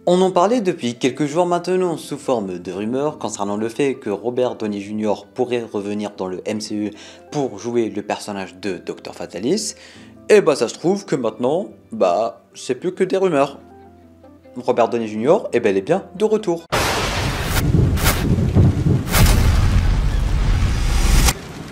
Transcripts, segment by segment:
On en parlait depuis quelques jours maintenant sous forme de rumeurs concernant le fait que Robert Downey Jr. pourrait revenir dans le MCU pour jouer le personnage de Dr. Fatalis. Et bah ça se trouve que maintenant, c'est plus que des rumeurs. Robert Downey Jr. est bel et bien de retour.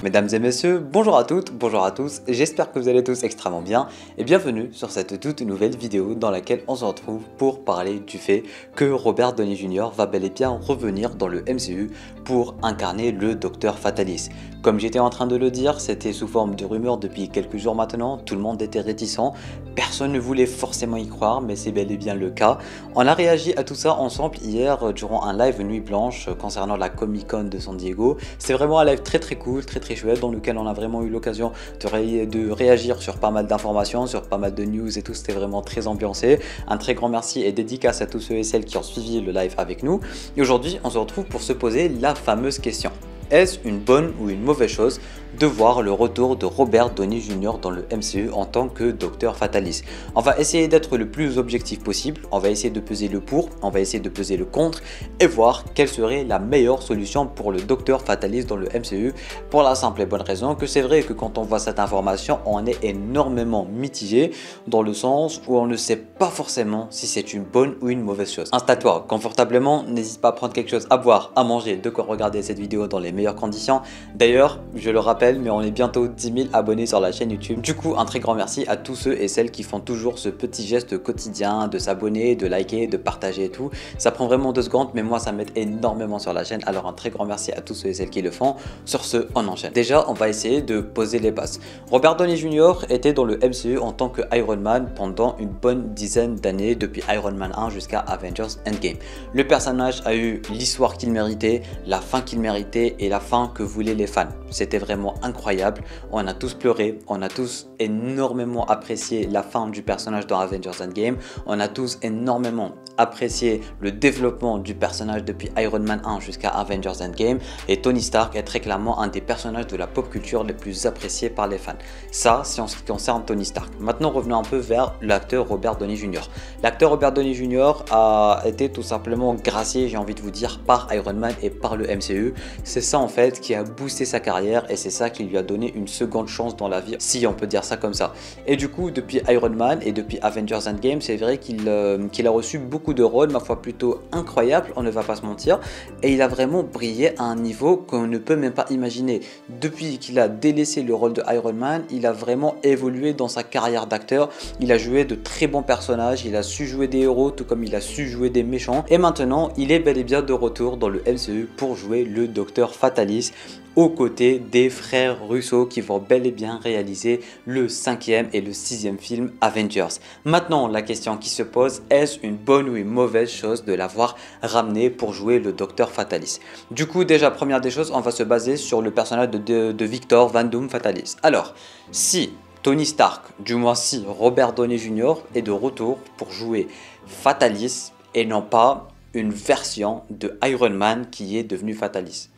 Mesdames et messieurs, bonjour à toutes, bonjour à tous, j'espère que vous allez tous extrêmement bien et bienvenue sur cette toute nouvelle vidéo dans laquelle on se retrouve pour parler du fait que Robert Downey Jr. va bel et bien revenir dans le MCU pour incarner le Docteur Fatalis. Comme j'étais en train de le dire, c'était sous forme de rumeurs depuis quelques jours maintenant, tout le monde était réticent, personne ne voulait forcément y croire mais c'est bel et bien le cas. On a réagi à tout ça ensemble hier durant un live Nuit Blanche concernant la Comic Con de San Diego. C'est vraiment un live très cool, très chouette, dans lequel on a vraiment eu l'occasion de réagir sur pas mal d'informations, sur pas mal de news et tout, c'était vraiment très ambiancé. Un très grand merci et dédicace à tous ceux et celles qui ont suivi le live avec nous. Et aujourd'hui, on se retrouve pour se poser la fameuse question. Est-ce une bonne ou une mauvaise chose de voir le retour de Robert Downey Jr. dans le MCU en tant que Docteur Fatalis? On va essayer d'être le plus objectif possible, on va essayer de peser le pour, on va essayer de peser le contre et voir quelle serait la meilleure solution pour le Docteur Fatalis dans le MCU, pour la simple et bonne raison que c'est vrai que quand on voit cette information, on est énormément mitigé dans le sens où on ne sait pas forcément si c'est une bonne ou une mauvaise chose. Installe-toi confortablement, n'hésite pas à prendre quelque chose à boire, à manger, de quoi regarder cette vidéo dans les meilleures conditions. D'ailleurs, je le rappelle, mais on est bientôt 10 000 abonnés sur la chaîne YouTube. Du coup, un très grand merci à tous ceux et celles qui font toujours ce petit geste quotidien de s'abonner, de liker, de partager et tout. Ça prend vraiment 2 secondes, mais moi ça m'aide énormément sur la chaîne. Alors un très grand merci à tous ceux et celles qui le font. Sur ce, on enchaîne. Déjà, on va essayer de poser les bases. Robert Downey Jr. était dans le MCU en tant que Iron Man pendant une bonne dizaine d'années, depuis Iron Man 1 jusqu'à Avengers Endgame. Le personnage a eu l'histoire qu'il méritait, la fin qu'il méritait et la fin que voulaient les fans. C'était vraiment incroyable, on a tous pleuré, on a tous énormément apprécié la fin du personnage dans Avengers Endgame, on a tous énormément apprécié le développement du personnage depuis Iron Man 1 jusqu'à Avengers Endgame, et Tony Stark est très clairement un des personnages de la pop culture les plus appréciés par les fans. Ça, c'est en ce qui concerne Tony Stark. Maintenant, revenons un peu vers l'acteur Robert Downey Jr. L'acteur Robert Downey Jr. a été tout simplement gracié, j'ai envie de vous dire, par Iron Man et par le MCU. C'est ça en fait qui a boosté sa carrière et c'est ça qui lui a donné une seconde chance dans la vie, si on peut dire ça comme ça. Et du coup, depuis Iron Man et depuis Avengers Endgame, c'est vrai qu'il a reçu beaucoup de rôles, ma foi plutôt incroyables, on ne va pas se mentir, et il a vraiment brillé à un niveau qu'on ne peut même pas imaginer. Depuis qu'il a délaissé le rôle de Iron Man, il a vraiment évolué dans sa carrière d'acteur, il a joué de très bons personnages, il a su jouer des héros tout comme il a su jouer des méchants, et maintenant il est bel et bien de retour dans le MCU pour jouer le Docteur Fatalis aux côtés des frères Russo qui vont bel et bien réaliser le 5e et le 6e film Avengers. Maintenant, la question qui se pose, est-ce une bonne ou une mauvaise chose de l'avoir ramené pour jouer le Docteur Fatalis? Du coup, déjà, première des choses, on va se baser sur le personnage de Victor Van Doom Fatalis. Alors, si Tony Stark, du moins si Robert Downey Jr. est de retour pour jouer Fatalis et non pas une version de Iron Man qui est devenu Fatalis.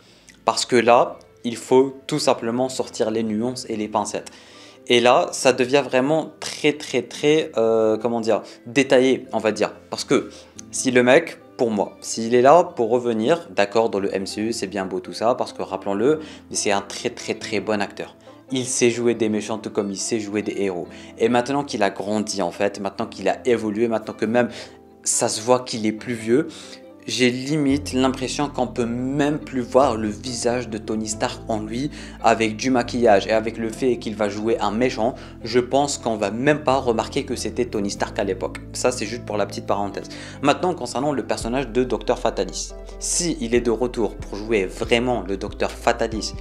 Parce que là, il faut tout simplement sortir les nuances et les pincettes. Et là, ça devient vraiment très comment dire, détaillé, on va dire. Parce que si le mec, pour moi, s'il est là pour revenir, d'accord, dans le MCU, c'est bien beau tout ça, parce que rappelons-le, c'est un très bon acteur. Il sait jouer des méchants tout comme il sait jouer des héros. Et maintenant qu'il a grandi en fait, maintenant qu'il a évolué, maintenant que même ça se voit qu'il est plus vieux, j'ai limite l'impression qu'on peut même plus voir le visage de Tony Stark en lui avec du maquillage, et avec le fait qu'il va jouer un méchant, je pense qu'on va même pas remarquer que c'était Tony Stark à l'époque. Ça, c'est juste pour la petite parenthèse. Maintenant, concernant le personnage de Dr. Fatalis, si il est de retour pour jouer vraiment le Dr. Fatalis,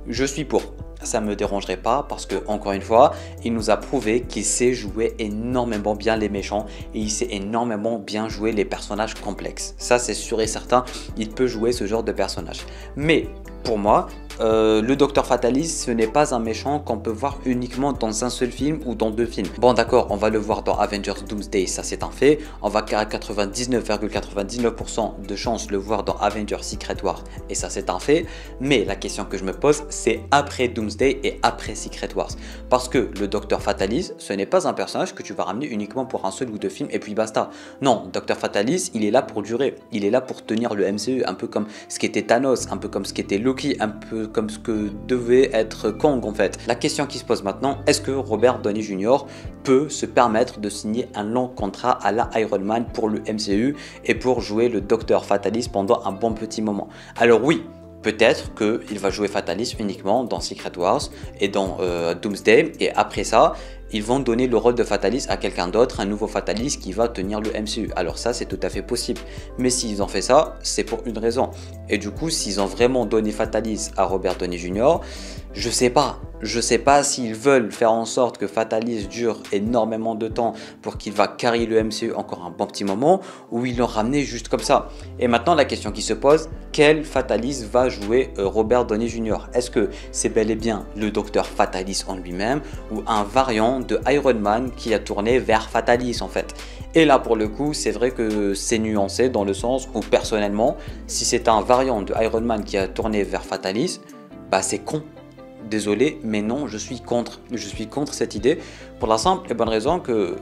je suis pour. Ça me dérangerait pas parce que, encore une fois, il nous a prouvé qu'il sait jouer énormément bien les méchants et il sait énormément bien jouer les personnages complexes. Ça, c'est sûr et certain, il peut jouer ce genre de personnage. Mais pour moi, le Docteur Fatalis, ce n'est pas un méchant qu'on peut voir uniquement dans un seul film ou dans deux films. Bon d'accord, on va le voir dans Avengers Doomsday, ça c'est un fait. On va à 99,99% de chance le voir dans Avengers Secret Wars, et ça c'est un fait. Mais la question que je me pose, c'est après Doomsday et après Secret Wars. Parce que le Docteur Fatalis, ce n'est pas un personnage que tu vas ramener uniquement pour un seul ou deux films et puis basta. Non, Docteur Fatalis, il est là pour durer. Il est là pour tenir le MCU, un peu comme ce qu'était Thanos, un peu comme ce qu'était Loki, un peu comme ce que devait être Kang en fait. La question qui se pose maintenant, est-ce que Robert Downey Jr. peut se permettre de signer un long contrat à la Iron Man pour le MCU et pour jouer le Docteur Fatalis pendant un bon petit moment? Alors oui, peut-être qu'il va jouer Fatalis uniquement dans Secret Wars et dans Doomsday, et après ça, ils vont donner le rôle de Fatalis à quelqu'un d'autre, un nouveau Fatalis qui va tenir le MCU. Alors ça, c'est tout à fait possible. Mais s'ils ont fait ça, c'est pour une raison. Et du coup, s'ils ont vraiment donné Fatalis à Robert Downey Jr., je sais pas s'ils veulent faire en sorte que Fatalis dure énormément de temps pour qu'il va carry le MCU encore un bon petit moment, ou ils l'ont ramené juste comme ça. Et maintenant la question qui se pose, quel Fatalis va jouer Robert Downey Jr.? Est-ce que c'est bel et bien le Docteur Fatalis en lui-même, ou un variant de Iron Man qui a tourné vers Fatalis en fait? Et là pour le coup, c'est vrai que c'est nuancé dans le sens où personnellement, si c'est un variant de Iron Man qui a tourné vers Fatalis, bah c'est con. Désolé, mais non, je suis contre cette idée pour la simple et bonne raison que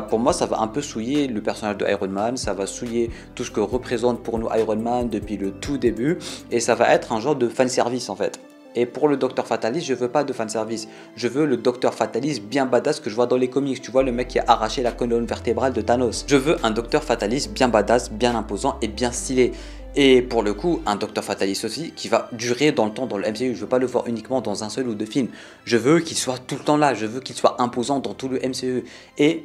pour moi ça va un peu souiller le personnage de Iron Man, ça va souiller tout ce que représente pour nous Iron Man depuis le tout début, et ça va être un genre de fanservice en fait. Et pour le Docteur Fatalis, je veux pas de fanservice, je veux le Docteur Fatalis bien badass que je vois dans les comics, tu vois, le mec qui a arraché la colonne vertébrale de Thanos. Je veux un Docteur Fatalis bien badass, bien imposant et bien stylé. Et pour le coup, un Docteur Fatalis aussi qui va durer dans le temps dans le MCU. Je veux pas le voir uniquement dans un seul ou deux films. Je veux qu'il soit tout le temps là. Je veux qu'il soit imposant dans tout le MCU. Et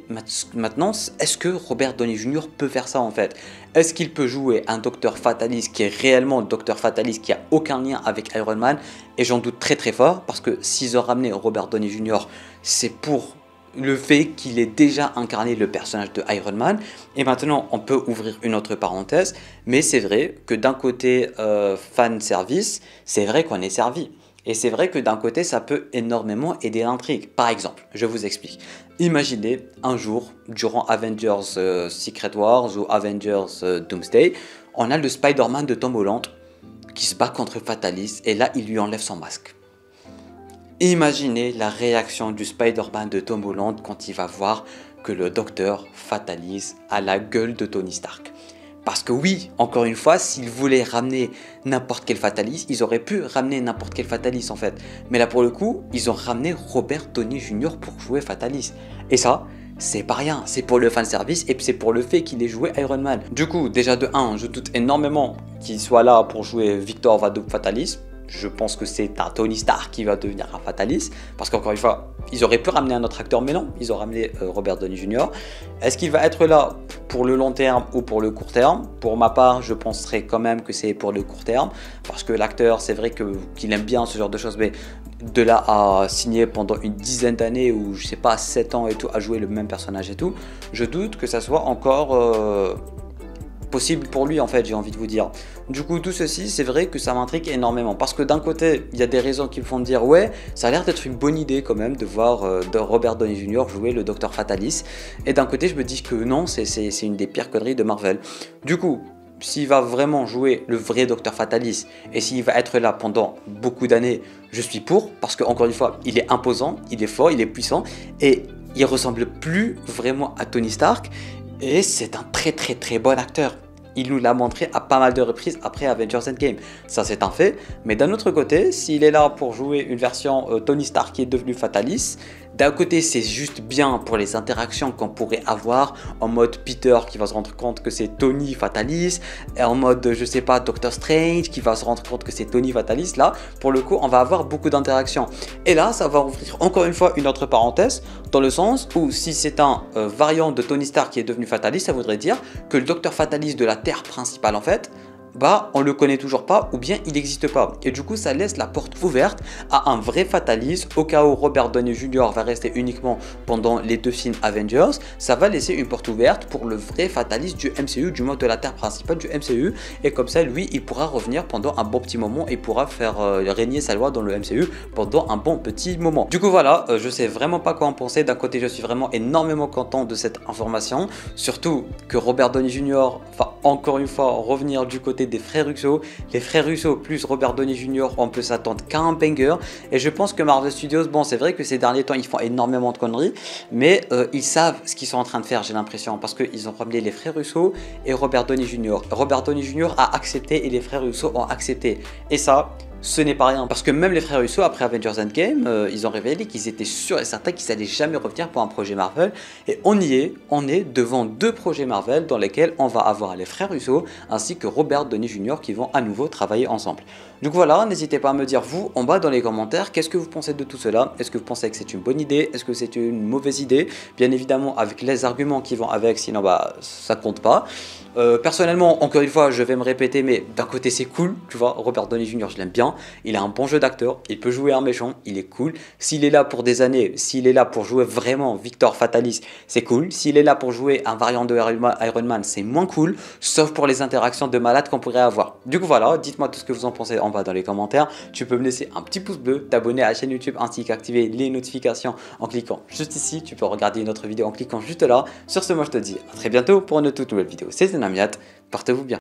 maintenant, est-ce que Robert Downey Jr. peut faire ça en fait? Est-ce qu'il peut jouer un Docteur Fatalis qui est réellement le Docteur Fatalis qui a aucun lien avec Iron Man? Et j'en doute très très fort, parce que s'ils ont ramené Robert Downey Jr., c'est pour le fait qu'il ait déjà incarné le personnage de Iron Man. Et maintenant on peut ouvrir une autre parenthèse, mais c'est vrai que d'un côté fan service, c'est vrai qu'on est servi, et c'est vrai que d'un côté ça peut énormément aider l'intrigue. Par exemple, je vous explique, imaginez un jour durant Avengers Secret Wars ou Avengers Doomsday, on a le Spider-Man de Tom Holland qui se bat contre Fatalis, et là il lui enlève son masque. Imaginez la réaction du Spider-Man de Tom Holland quand il va voir que le Docteur Fatalis a la gueule de Tony Stark. Parce que oui, encore une fois, s'ils voulaient ramener n'importe quel Fatalis, ils auraient pu ramener n'importe quel Fatalis en fait. Mais là pour le coup, ils ont ramené Robert Downey Jr. pour jouer Fatalis. Et ça, c'est pas rien, c'est pour le fanservice et c'est pour le fait qu'il ait joué Iron Man. Du coup, déjà de 1, je doute énormément qu'il soit là pour jouer Victor Fatalis. Je pense que c'est un Tony Stark qui va devenir un Fatalis, parce qu'encore une fois, ils auraient pu ramener un autre acteur, mais non, ils ont ramené Robert Downey Jr. Est-ce qu'il va être là pour le long terme ou pour le court terme? Pour ma part, je penserais quand même que c'est pour le court terme, parce que l'acteur, c'est vrai qu'il aime bien ce genre de choses, mais de là à signer pendant une dizaine d'années, ou je sais pas, 7 ans et tout, à jouer le même personnage et tout, je doute que ça soit encore possible pour lui en fait, j'ai envie de vous dire. Du coup, tout ceci, c'est vrai que ça m'intrigue énormément, parce que d'un côté, il y a des raisons qui me font dire ouais, ça a l'air d'être une bonne idée quand même de voir Robert Downey Jr. jouer le Docteur Fatalis, et d'un côté je me dis que non, c'est une des pires conneries de Marvel. Du coup, s'il va vraiment jouer le vrai Docteur Fatalis, et s'il va être là pendant beaucoup d'années, je suis pour, parce que encore une fois, il est imposant, il est fort, il est puissant, et il ressemble plus vraiment à Tony Stark. Et c'est un très très très bon acteur. Il nous l'a montré à pas mal de reprises après Avengers Endgame. Ça c'est un fait. Mais d'un autre côté, s'il est là pour jouer une version Tony Stark qui est devenu Fatalis, d'un côté c'est juste bien pour les interactions qu'on pourrait avoir en mode Peter qui va se rendre compte que c'est Tony Fatalis, et en mode je sais pas Doctor Strange qui va se rendre compte que c'est Tony Fatalis. Là pour le coup on va avoir beaucoup d'interactions. Et là ça va ouvrir encore une fois une autre parenthèse, dans le sens où si c'est un variant de Tony Stark qui est devenu Fatalis, ça voudrait dire que le Docteur Fatalis de la Terre principale en fait bah on le connaît toujours pas ou bien il n'existe pas. Et du coup ça laisse la porte ouverte à un vrai Fatalis. Au cas où Robert Downey Jr. va rester uniquement pendant les 2 films Avengers, ça va laisser une porte ouverte pour le vrai Fatalis du MCU, du moins de la Terre principale du MCU. Et comme ça lui il pourra revenir pendant un bon petit moment et pourra faire régner sa loi dans le MCU pendant un bon petit moment. Du coup voilà, je sais vraiment pas quoi en penser. D'un côté je suis vraiment énormément content de cette information, surtout que Robert Downey Jr. va encore une fois revenir du côté des frères Russo. Les frères Russo plus Robert Downey Jr. on peut s'attendre qu'à un banger. Et je pense que Marvel Studios, bon c'est vrai que ces derniers temps ils font énormément de conneries, mais ils savent ce qu'ils sont en train de faire, j'ai l'impression, parce qu'ils ont ramené les frères Russo et Robert Downey Jr. Robert Downey Jr. a accepté et les frères Russo ont accepté. Et ça, ce n'est pas rien, parce que même les frères Russo après Avengers Endgame, ils ont révélé qu'ils étaient sûrs et certains qu'ils n'allaient jamais revenir pour un projet Marvel. Et on est devant 2 projets Marvel dans lesquels on va avoir les frères Russo ainsi que Robert Downey Jr. qui vont à nouveau travailler ensemble. Donc voilà, n'hésitez pas à me dire vous en bas dans les commentaires, qu'est-ce que vous pensez de tout cela? Est-ce que vous pensez que c'est une bonne idée? Est-ce que c'est une mauvaise idée? Bien évidemment avec les arguments qui vont avec, sinon bah ça compte pas. Personnellement, encore une fois, je vais me répéter, mais d'un côté c'est cool, tu vois, Robert Downey Jr. je l'aime bien, il a un bon jeu d'acteur, il peut jouer un méchant, il est cool. S'il est là pour des années, s'il est là pour jouer vraiment Victor Fatalis, c'est cool. S'il est là pour jouer un variant de Iron Man, c'est moins cool, sauf pour les interactions de malade qu'on pourrait avoir. Du coup voilà, dites-moi tout ce que vous en pensez en bas dans les commentaires. Tu peux me laisser un petit pouce bleu, t'abonner à la chaîne YouTube ainsi qu'activer les notifications en cliquant juste ici. Tu peux regarder une autre vidéo en cliquant juste là. Sur ce, moi je te dis à très bientôt pour une toute nouvelle vidéo. C'était Namiat, portez-vous bien.